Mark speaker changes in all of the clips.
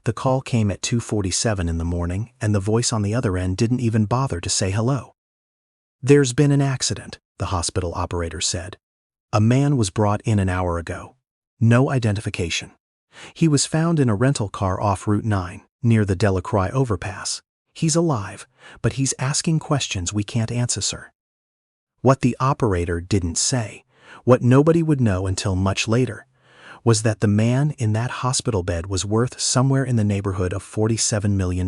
Speaker 1: The call came at 2:47 in the morning, and the voice on the other end didn't even bother to say hello. "There's been an accident," the hospital operator said. "A man was brought in an hour ago. No identification. He was found in a rental car off Route 9, near the Delacroix overpass. He's alive, but he's asking questions we can't answer, sir." What the operator didn't say, what nobody would know until much later, was that the man in that hospital bed was worth somewhere in the neighborhood of $47 million,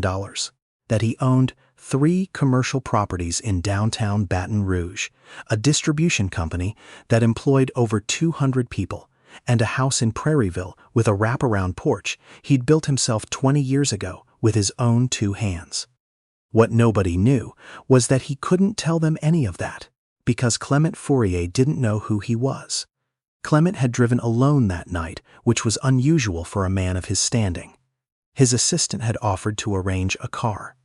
Speaker 1: that he owned 3 commercial properties in downtown Baton Rouge, a distribution company that employed over 200 people, and a house in Prairieville with a wraparound porch he'd built himself 20 years ago with his own 2 hands. What nobody knew was that he couldn't tell them any of that, because Clement Fourier didn't know who he was. Clement had driven alone that night, which was unusual for a man of his standing. His assistant had offered to arrange a car.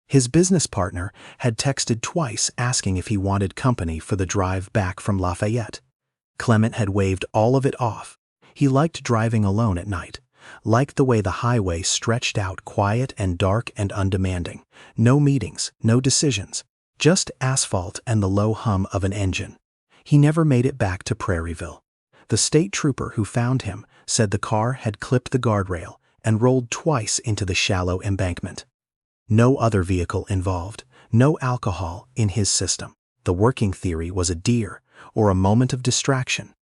Speaker 1: His business partner had texted twice asking if he wanted company for the drive back from Lafayette. Clement had waved all of it off. He liked driving alone at night, liked the way the highway stretched out quiet and dark and undemanding. No meetings, no decisions, just asphalt and the low hum of an engine. He never made it back to Prairieville. The state trooper who found him said the car had clipped the guardrail and rolled twice into the shallow embankment. No other vehicle involved, no alcohol in his system. The working theory was a deer, or a moment of distraction,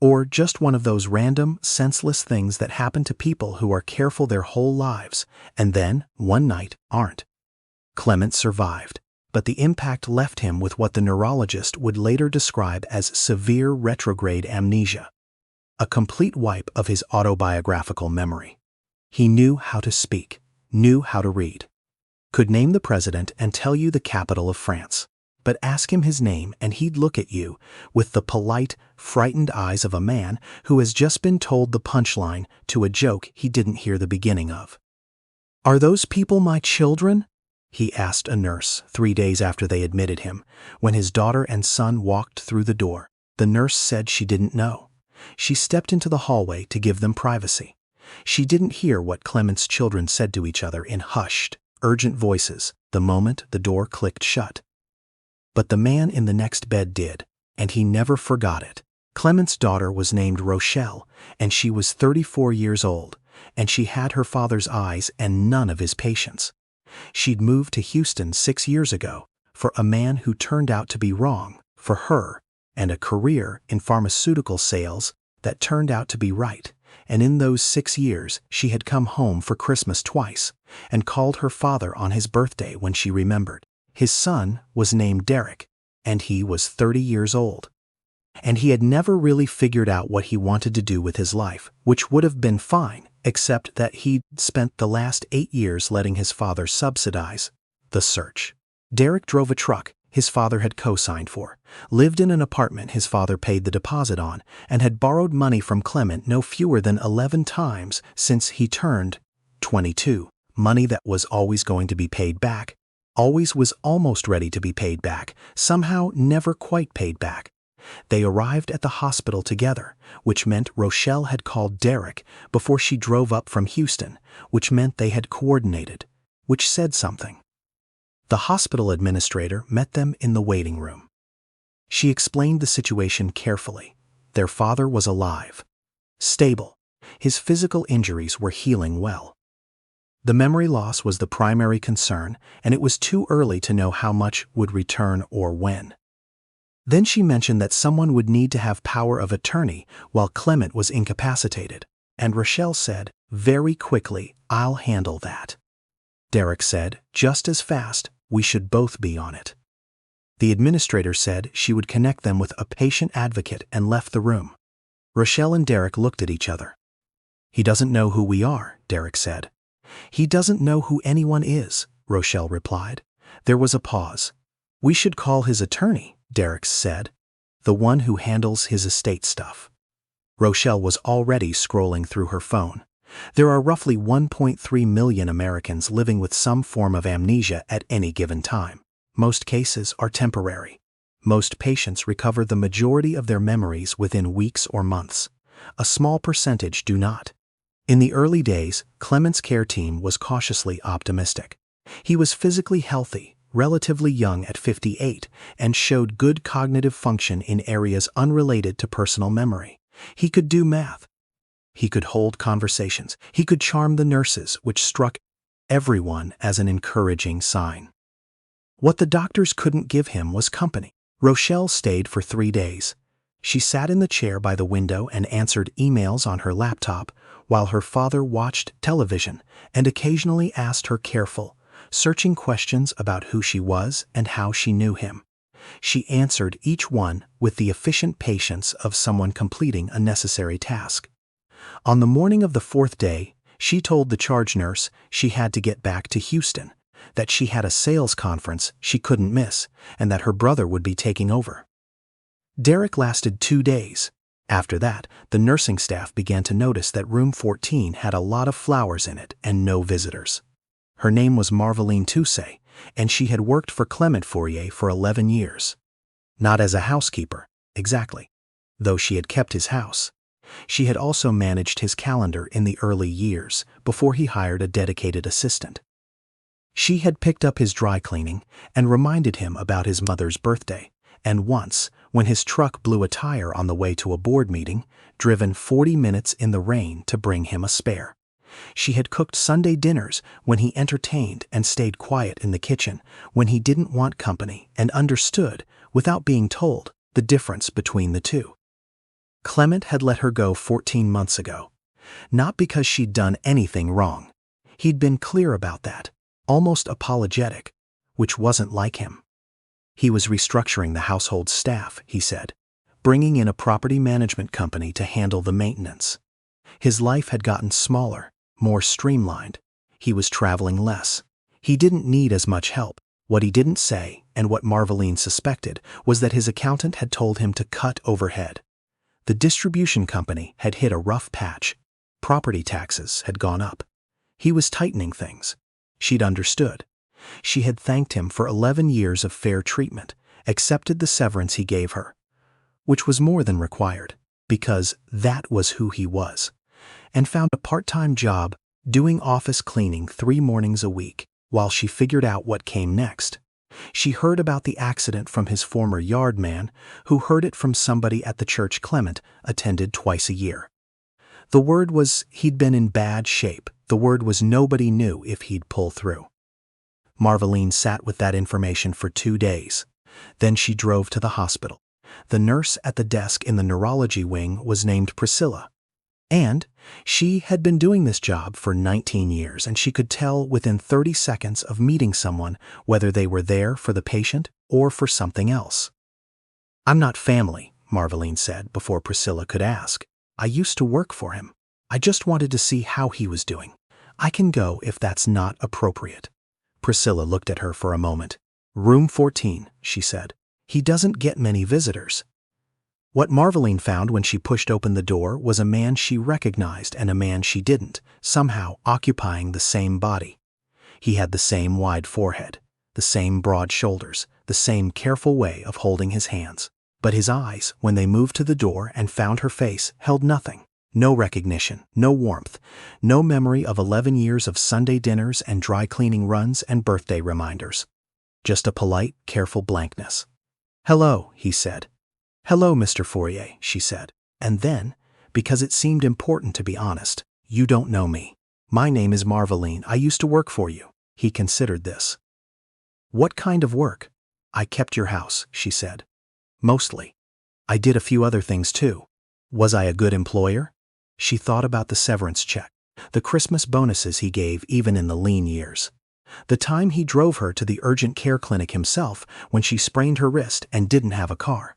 Speaker 1: or just one of those random, senseless things that happen to people who are careful their whole lives and then, one night, aren't. Clement survived, but the impact left him with what the neurologist would later describe as severe retrograde amnesia, a complete wipe of his autobiographical memory. He knew how to speak, knew how to read, could name the president and tell you the capital of France, but ask him his name and he'd look at you with the polite, frightened eyes of a man who has just been told the punchline to a joke he didn't hear the beginning of. "Are those people my children?" he asked a nurse 3 days after they admitted him. When his daughter and son walked through the door, the nurse said she didn't know. She stepped into the hallway to give them privacy. She didn't hear what Clement's children said to each other in hushed, urgent voices the moment the door clicked shut. But the man in the next bed did, and he never forgot it. Clement's daughter was named Rochelle, and she was 34 years old, and she had her father's eyes and none of his patience. She'd moved to Houston 6 years ago for a man who turned out to be wrong for her, and a career in pharmaceutical sales that turned out to be right. And in those 6 years, she had come home for Christmas twice and called her father on his birthday when she remembered. His son was named Derek, and he was 30 years old. And he had never really figured out what he wanted to do with his life, which would have been fine, except that he'd spent the last 8 years letting his father subsidize the search. Derek drove a truck his father had co-signed for, lived in an apartment his father paid the deposit on, and had borrowed money from Clement no fewer than 11 times since he turned 22. Money that was always going to be paid back, always was almost ready to be paid back, somehow never quite paid back. They arrived at the hospital together, which meant Rochelle had called Derek before she drove up from Houston, which meant they had coordinated, which said something. The hospital administrator met them in the waiting room. She explained the situation carefully. Their father was alive, stable. His physical injuries were healing well. The memory loss was the primary concern, and it was too early to know how much would return or when. Then she mentioned that someone would need to have power of attorney while Clement was incapacitated, and Rochelle said, very quickly, "I'll handle that." Derek said, just as fast, "We should both be on it." The administrator said she would connect them with a patient advocate and left the room. Rochelle and Derek looked at each other. "He doesn't know who we are," Derek said. "He doesn't know who anyone is," Rochelle replied. There was a pause. "We should call his attorney," Derek said, "the one who handles his estate stuff." Rochelle was already scrolling through her phone. There are roughly 1.3 million Americans living with some form of amnesia at any given time. Most cases are temporary. Most patients recover the majority of their memories within weeks or months. A small percentage do not. In the early days, Clement's care team was cautiously optimistic. He was physically healthy, relatively young at 58, and showed good cognitive function in areas unrelated to personal memory. He could do math. He could hold conversations. He could charm the nurses, which struck everyone as an encouraging sign. What the doctors couldn't give him was company. Rochelle stayed for 3 days. She sat in the chair by the window and answered emails on her laptop, while her father watched television and occasionally asked her careful, searching questions about who she was and how she knew him. She answered each one with the efficient patience of someone completing a necessary task. On the morning of the 4th day, she told the charge nurse she had to get back to Houston, that she had a sales conference she couldn't miss, and that her brother would be taking over. Derek lasted 2 days. After that, the nursing staff began to notice that room 14 had a lot of flowers in it and no visitors. Her name was Marveline Toussay, and she had worked for Clement Fourier for 11 years. Not as a housekeeper, exactly, though she had kept his house. She had also managed his calendar in the early years, before he hired a dedicated assistant. She had picked up his dry cleaning and reminded him about his mother's birthday, and once, when his truck blew a tire on the way to a board meeting, driven 40 minutes in the rain to bring him a spare. She had cooked Sunday dinners when he entertained and stayed quiet in the kitchen when he didn't want company, and understood, without being told, the difference between the two. Clement had let her go 14 months ago. Not because she'd done anything wrong. He'd been clear about that, almost apologetic, which wasn't like him. He was restructuring the household staff, he said, bringing in a property management company to handle the maintenance. His life had gotten smaller, more streamlined. He was traveling less. He didn't need as much help. What he didn't say, and what Marveline suspected, was that his accountant had told him to cut overhead. The distribution company had hit a rough patch. Property taxes had gone up. He was tightening things. She'd understood. She had thanked him for 11 years of fair treatment, accepted the severance he gave her, which was more than required, because that was who he was, and found a part-time job doing office cleaning 3 mornings a week while she figured out what came next. She heard about the accident from his former yard man, who heard it from somebody at the church Clement attended twice a year. The word was he'd been in bad shape. The word was nobody knew if he'd pull through. Marveline sat with that information for 2 days. Then she drove to the hospital. The nurse at the desk in the neurology wing was named Priscilla. And she had been doing this job for 19 years, and she could tell within 30 seconds of meeting someone whether they were there for the patient or for something else. "I'm not family," Marveline said before Priscilla could ask. "I used to work for him. I just wanted to see how he was doing. I can go if that's not appropriate." Priscilla looked at her for a moment. "Room 14, she said. "He doesn't get many visitors." What Marveline found when she pushed open the door was a man she recognized and a man she didn't, somehow occupying the same body. He had the same wide forehead, the same broad shoulders, the same careful way of holding his hands. But his eyes, when they moved to the door and found her face, held nothing. No recognition, no warmth, no memory of 11 years of Sunday dinners and dry cleaning runs and birthday reminders. Just a polite, careful blankness. "Hello," he said. "Hello, Mr. Fourier," she said. And then, because it seemed important to be honest, "You don't know me. My name is Marveline. I used to work for you." He considered this. "What kind of work?" "I kept your house," she said. "Mostly. I did a few other things too. Was I a good employer?" She thought about the severance check, the Christmas bonuses he gave even in the lean years, the time he drove her to the urgent care clinic himself when she sprained her wrist and didn't have a car.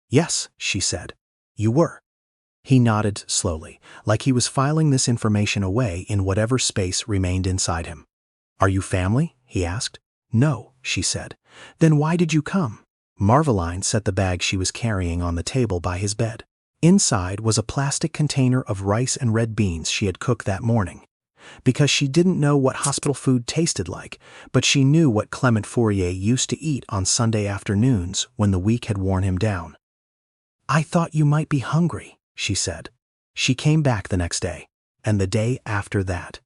Speaker 1: "Yes," she said. "You were." He nodded slowly, like he was filing this information away in whatever space remained inside him. "Are you family?" he asked. "No," she said. "Then why did you come?" Marveline set the bag she was carrying on the table by his bed. Inside was a plastic container of rice and red beans she had cooked that morning. Because she didn't know what hospital food tasted like, but she knew what Clement Fourier used to eat on Sunday afternoons when the week had worn him down. "I thought you might be hungry," she said. She came back the next day. and the day after that.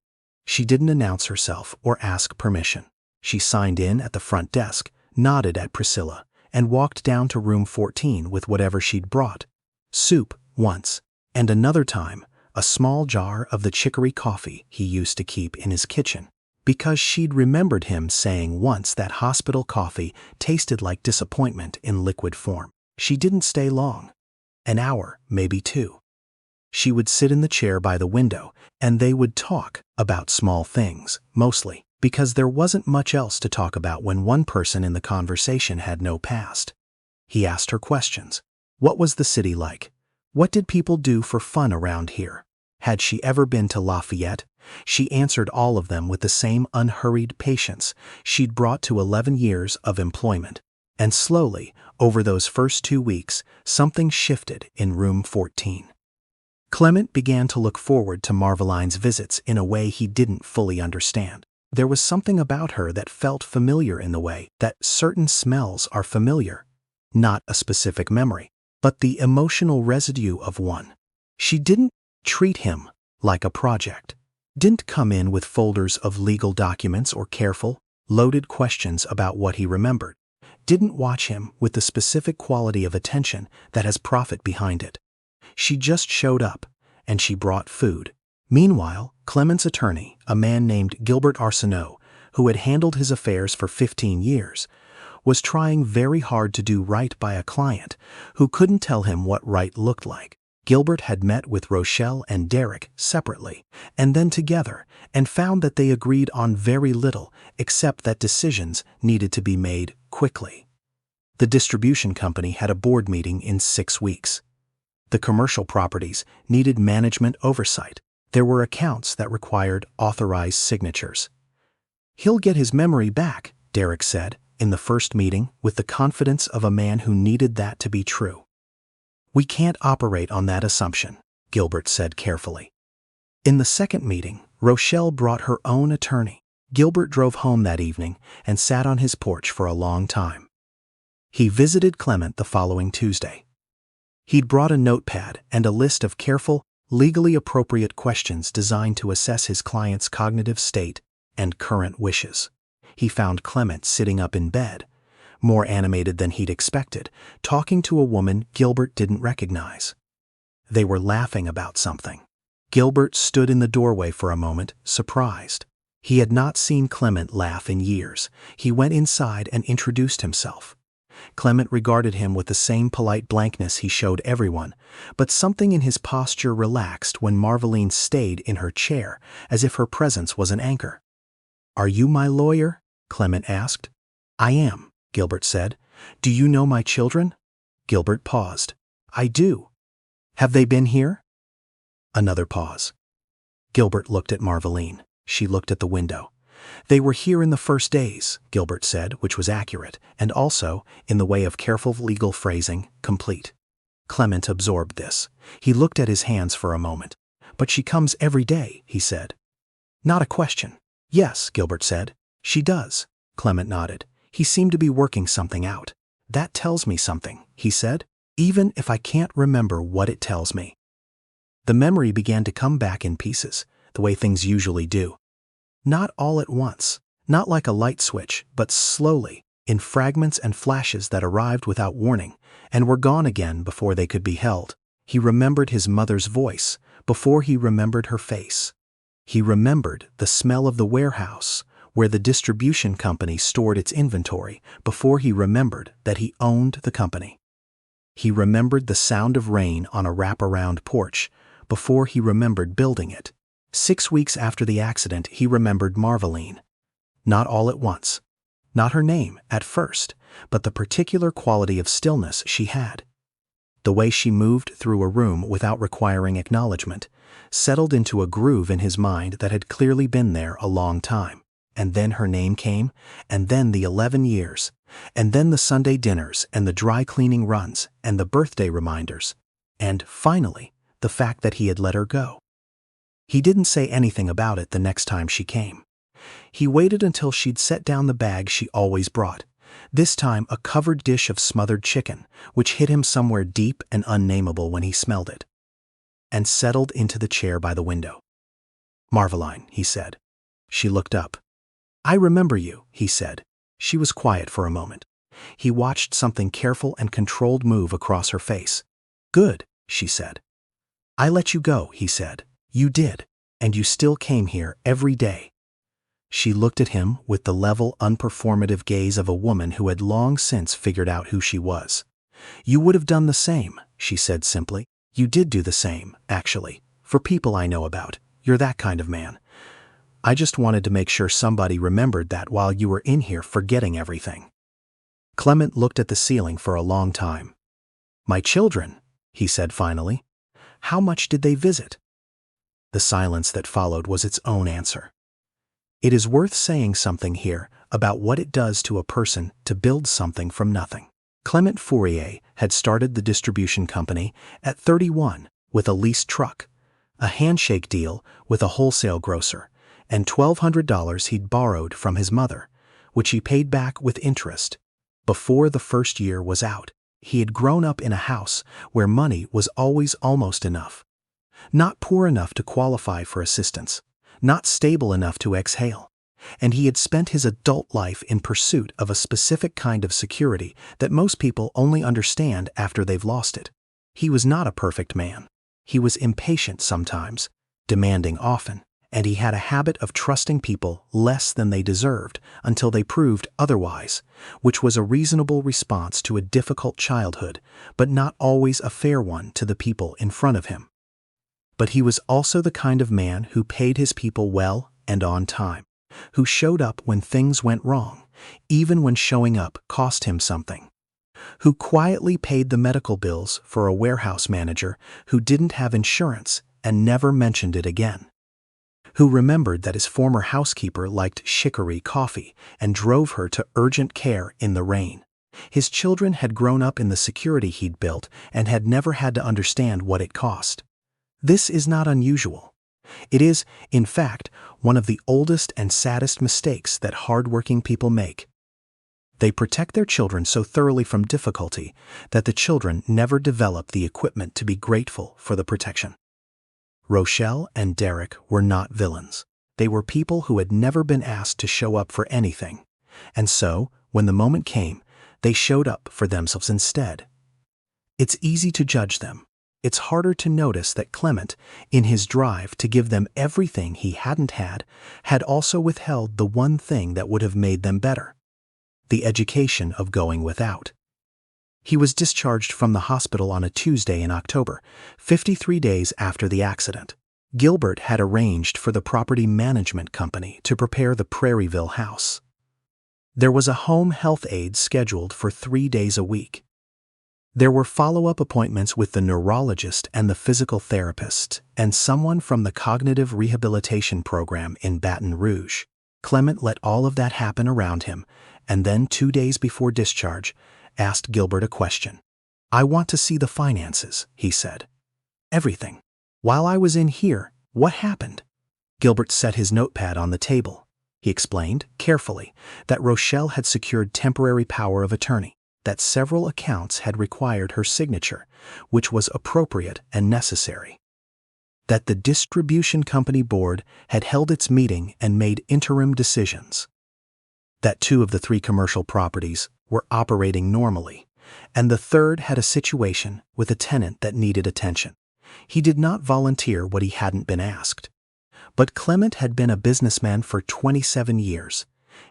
Speaker 1: She didn't announce herself or ask permission. She signed in at the front desk, nodded at Priscilla, and walked down to room 14 with whatever she'd brought. Soup, once, and another time, a small jar of the chicory coffee he used to keep in his kitchen, because she'd remembered him saying once that hospital coffee tasted like disappointment in liquid form. She didn't stay long. An hour, maybe two. She would sit in the chair by the window, and they would talk about small things, mostly, because there wasn't much else to talk about when one person in the conversation had no past. He asked her questions. What was the city like? What did people do for fun around here? Had she ever been to Lafayette? She answered all of them with the same unhurried patience she'd brought to 11 years of employment. And slowly, over those first 2 weeks, something shifted in room 14. Clement began to look forward to Marveline's visits in a way he didn't fully understand. There was something about her that felt familiar in the way that certain smells are familiar. Not a specific memory, but the emotional residue of one. She didn't treat him like a project. Didn't come in with folders of legal documents or careful, loaded questions about what he remembered. Didn't watch him with the specific quality of attention that has profit behind it. She just showed up, and she brought food. Meanwhile, Clement's attorney, a man named Gilbert Arsenault, who had handled his affairs for 15 years, was trying very hard to do right by a client who couldn't tell him what right looked like. Gilbert had met with Rochelle and Derek separately, and then together, and found that they agreed on very little except that decisions needed to be made quickly. The distribution company had a board meeting in 6 weeks. The commercial properties needed management oversight. There were accounts that required authorized signatures. He'll get his memory back, Derek said, in the first meeting, with the confidence of a man who needed that to be true. We can't operate on that assumption, Gilbert said carefully. In the second meeting, Rochelle brought her own attorney. Gilbert drove home that evening and sat on his porch for a long time. He visited Clement the following Tuesday. He'd brought a notepad and a list of careful, legally appropriate questions designed to assess his client's cognitive state and current wishes. He found Clement sitting up in bed, more animated than he'd expected, talking to a woman Gilbert didn't recognize. They were laughing about something. Gilbert stood in the doorway for a moment, surprised. He had not seen Clement laugh in years. He went inside and introduced himself. Clement regarded him with the same polite blankness he showed everyone, but something in his posture relaxed when Marveline stayed in her chair, as if her presence was an anchor. "Are you my lawyer?" Clement asked. "I am," Gilbert said. "Do you know my children?" Gilbert paused. "I do." "Have they been here?" Another pause. Gilbert looked at Marveline. She looked at the window. "They were here in the first days," Gilbert said, which was accurate, and also, in the way of careful legal phrasing, complete. Clement absorbed this. He looked at his hands for a moment. "But she comes every day," he said. "Not a question." "Yes," Gilbert said. "She does." Clement nodded. He seemed to be working something out. "That tells me something," he said, "even if I can't remember what it tells me." The memory began to come back in pieces, the way things usually do. Not all at once, not like a light switch, but slowly, in fragments and flashes that arrived without warning, and were gone again before they could be held. He remembered his mother's voice before he remembered her face. He remembered the smell of the warehouse where the distribution company stored its inventory before he remembered that he owned the company. He remembered the sound of rain on a wraparound porch before he remembered building it. 6 weeks after the accident, he remembered Marveline. Not all at once. Not her name, at first, but the particular quality of stillness she had. The way she moved through a room without requiring acknowledgement settled into a groove in his mind that had clearly been there a long time. And then her name came, and then the 11 years, and then the Sunday dinners and the dry cleaning runs and the birthday reminders, and, finally, the fact that he had let her go. He didn't say anything about it the next time she came. He waited until she'd set down the bag she always brought, this time a covered dish of smothered chicken, which hit him somewhere deep and unnameable when he smelled it, and settled into the chair by the window. Marveline, he said. She looked up. I remember you, he said. She was quiet for a moment. He watched something careful and controlled move across her face. Good, she said. I let you go, he said. You did, and you still came here every day. She looked at him with the level, unperformative gaze of a woman who had long since figured out who she was. You would have done the same, she said simply. You did do the same, actually. For people I know about, you're that kind of man. I just wanted to make sure somebody remembered that while you were in here forgetting everything. Clement looked at the ceiling for a long time. My children, he said finally. How much did they visit? The silence that followed was its own answer. It is worth saying something here about what it does to a person to build something from nothing. Clement Fourier had started the distribution company at 31 with a leased truck, a handshake deal with a wholesale grocer, and $1,200 he'd borrowed from his mother, which he paid back with interest. Before the first year was out, he had grown up in a house where money was always almost enough. Not poor enough to qualify for assistance, not stable enough to exhale. And he had spent his adult life in pursuit of a specific kind of security that most people only understand after they've lost it. He was not a perfect man. He was impatient sometimes, demanding often, and he had a habit of trusting people less than they deserved until they proved otherwise, which was a reasonable response to a difficult childhood, but not always a fair one to the people in front of him. But he was also the kind of man who paid his people well and on time, who showed up when things went wrong, even when showing up cost him something, who quietly paid the medical bills for a warehouse manager who didn't have insurance and never mentioned it again, who remembered that his former housekeeper liked chicory coffee and drove her to urgent care in the rain. His children had grown up in the security he'd built and had never had to understand what it cost. This is not unusual. It is, in fact, one of the oldest and saddest mistakes that hard-working people make. They protect their children so thoroughly from difficulty that the children never develop the equipment to be grateful for the protection. Rochelle and Derek were not villains. They were people who had never been asked to show up for anything. And so, when the moment came, they showed up for themselves instead. It's easy to judge them. It's harder to notice that Clement, in his drive to give them everything he hadn't had also withheld the one thing that would have made them better: the education of going without. He was discharged from the hospital on a Tuesday in October, 53 days after the accident. Gilbert had arranged for the property management company to prepare the Prairieville house. There was a home health aide scheduled for 3 days a week. There were follow-up appointments with the neurologist and the physical therapist, and someone from the cognitive rehabilitation program in Baton Rouge. Clement let all of that happen around him, and then 2 days before discharge, asked Gilbert a question. I want to see the finances, he said. Everything. While I was in here, what happened? Gilbert set his notepad on the table. He explained, carefully, that Rochelle had secured temporary power of attorney, that several accounts had required her signature, which was appropriate and necessary, that the distribution company board had held its meeting and made interim decisions, that 2 of the 3 commercial properties were operating normally, and the third had a situation with a tenant that needed attention. He did not volunteer what he hadn't been asked. But Clement had been a businessman for 27 years,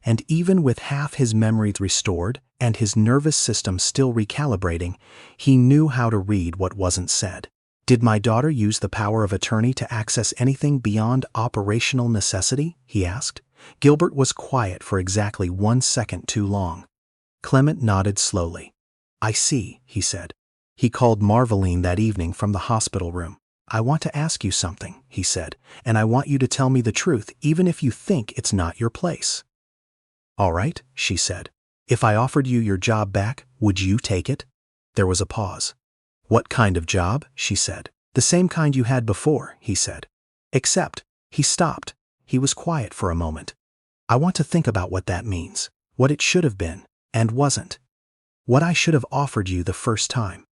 Speaker 1: and even with half his memories restored and his nervous system still recalibrating, he knew how to read what wasn't said. Did my daughter use the power of attorney to access anything beyond operational necessity? He asked. Gilbert was quiet for exactly 1 second too long. Clement nodded slowly. I see, he said. He called Marveline that evening from the hospital room. I want to ask you something, he said, and I want you to tell me the truth even if you think it's not your place. All right, she said. If I offered you your job back, would you take it? There was a pause. What kind of job? She said. The same kind you had before, he said. Except, he stopped. He was quiet for a moment. I want to think about what that means, what it should have been, and wasn't. What I should have offered you the first time.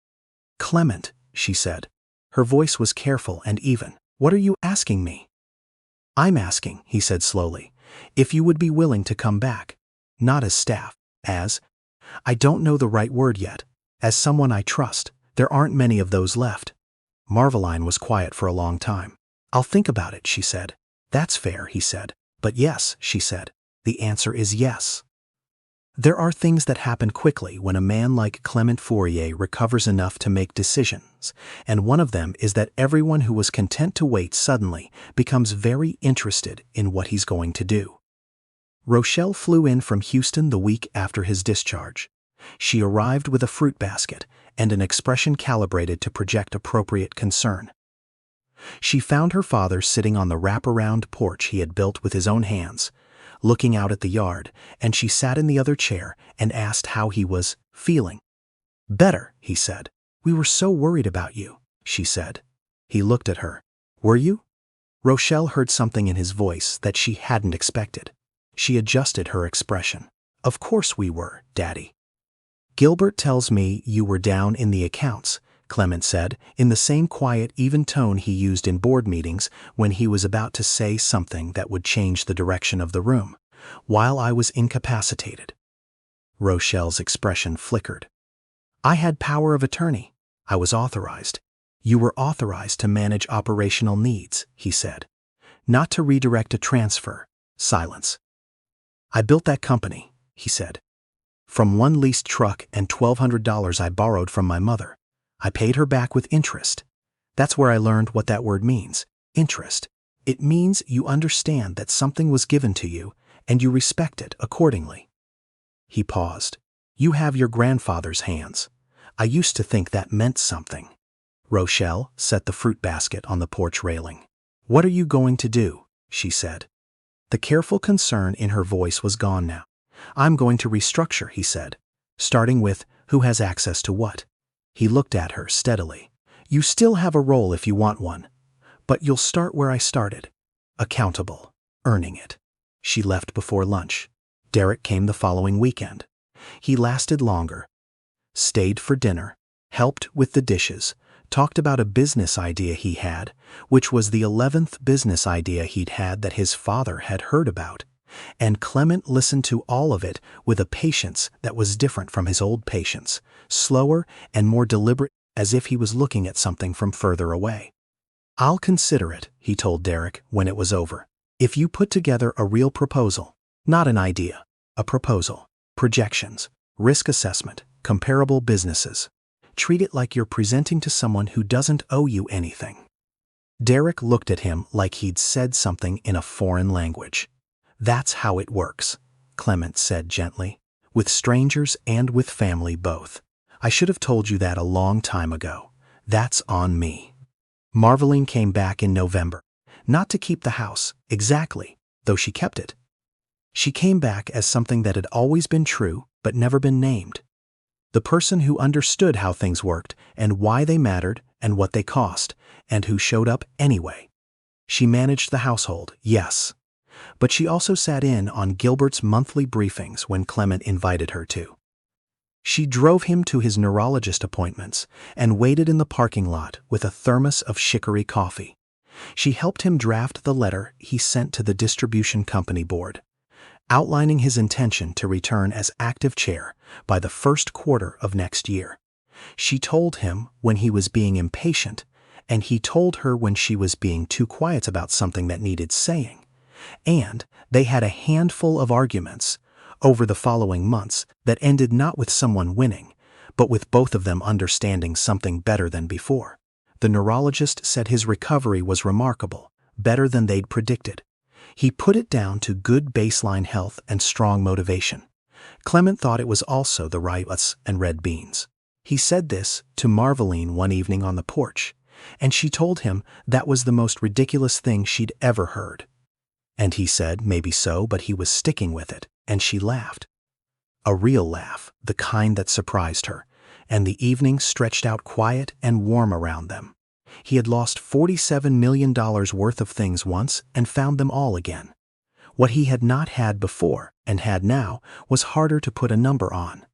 Speaker 1: Clement, she said. Her voice was careful and even. What are you asking me? I'm asking, he said slowly, if you would be willing to come back. Not as staff, as, I don't know the right word yet, as someone I trust. There aren't many of those left. Marveline was quiet for a long time. I'll think about it, she said. That's fair, he said. But yes, she said. The answer is yes. There are things that happen quickly when a man like Clement Fourier recovers enough to make decisions, and one of them is that everyone who was content to wait suddenly becomes very interested in what he's going to do. Rochelle flew in from Houston the week after his discharge. She arrived with a fruit basket and an expression calibrated to project appropriate concern. She found her father sitting on the wraparound porch he had built with his own hands, looking out at the yard, and she sat in the other chair and asked how he was feeling. Better, he said. We were so worried about you, she said. He looked at her. Were you? Rochelle heard something in his voice that she hadn't expected. She adjusted her expression. Of course we were, Daddy. Gilbert tells me you were down in the accounts, Clement said, in the same quiet, even tone he used in board meetings when he was about to say something that would change the direction of the room, while I was incapacitated. Rochelle's expression flickered. I had power of attorney. I was authorized. You were authorized to manage operational needs, he said. Not to redirect a transfer. Silence. I built that company, he said. From one leased truck and $1,200 I borrowed from my mother. I paid her back with interest. That's where I learned what that word means, interest. It means you understand that something was given to you and you respect it accordingly. He paused. You have your grandfather's hands. I used to think that meant something. Rochelle set the fruit basket on the porch railing. What are you going to do? She said. The careful concern in her voice was gone now. I'm going to restructure, he said, starting with who has access to what. He looked at her steadily. You still have a role if you want one, but you'll start where I started. Accountable, earning it. She left before lunch. Derek came the following weekend. He lasted longer, stayed for dinner, helped with the dishes, talked about a business idea he had, which was the 11th business idea he'd had that his father had heard about. And Clement listened to all of it with a patience that was different from his old patience, slower and more deliberate, as if he was looking at something from further away. I'll consider it, he told Derek when it was over. If you put together a real proposal, not an idea, a proposal, projections, risk assessment, comparable businesses. Treat it like you're presenting to someone who doesn't owe you anything. Derek looked at him like he'd said something in a foreign language. That's how it works, Clement said gently, with strangers and with family both. I should have told you that a long time ago. That's on me. Marveline came back in November, not to keep the house, exactly, though she kept it. She came back as something that had always been true but never been named. The person who understood how things worked and why they mattered and what they cost, and who showed up anyway. She managed the household, yes. But she also sat in on Gilbert's monthly briefings when Clement invited her to. She drove him to his neurologist appointments and waited in the parking lot with a thermos of chicory coffee. She helped him draft the letter he sent to the distribution company board, outlining his intention to return as active chair by the first quarter of next year. She told him when he was being impatient, and he told her when she was being too quiet about something that needed saying. And they had a handful of arguments over the following months that ended not with someone winning, but with both of them understanding something better than before. The neurologist said his recovery was remarkable, better than they'd predicted. He put it down to good baseline health and strong motivation. Clement thought it was also the rice and red beans. He said this to Marveline one evening on the porch, and she told him that was the most ridiculous thing she'd ever heard. And he said maybe so, but he was sticking with it, and she laughed. A real laugh, the kind that surprised her, and the evening stretched out quiet and warm around them. He had lost $47 million worth of things once and found them all again. What he had not had before and had now was harder to put a number on.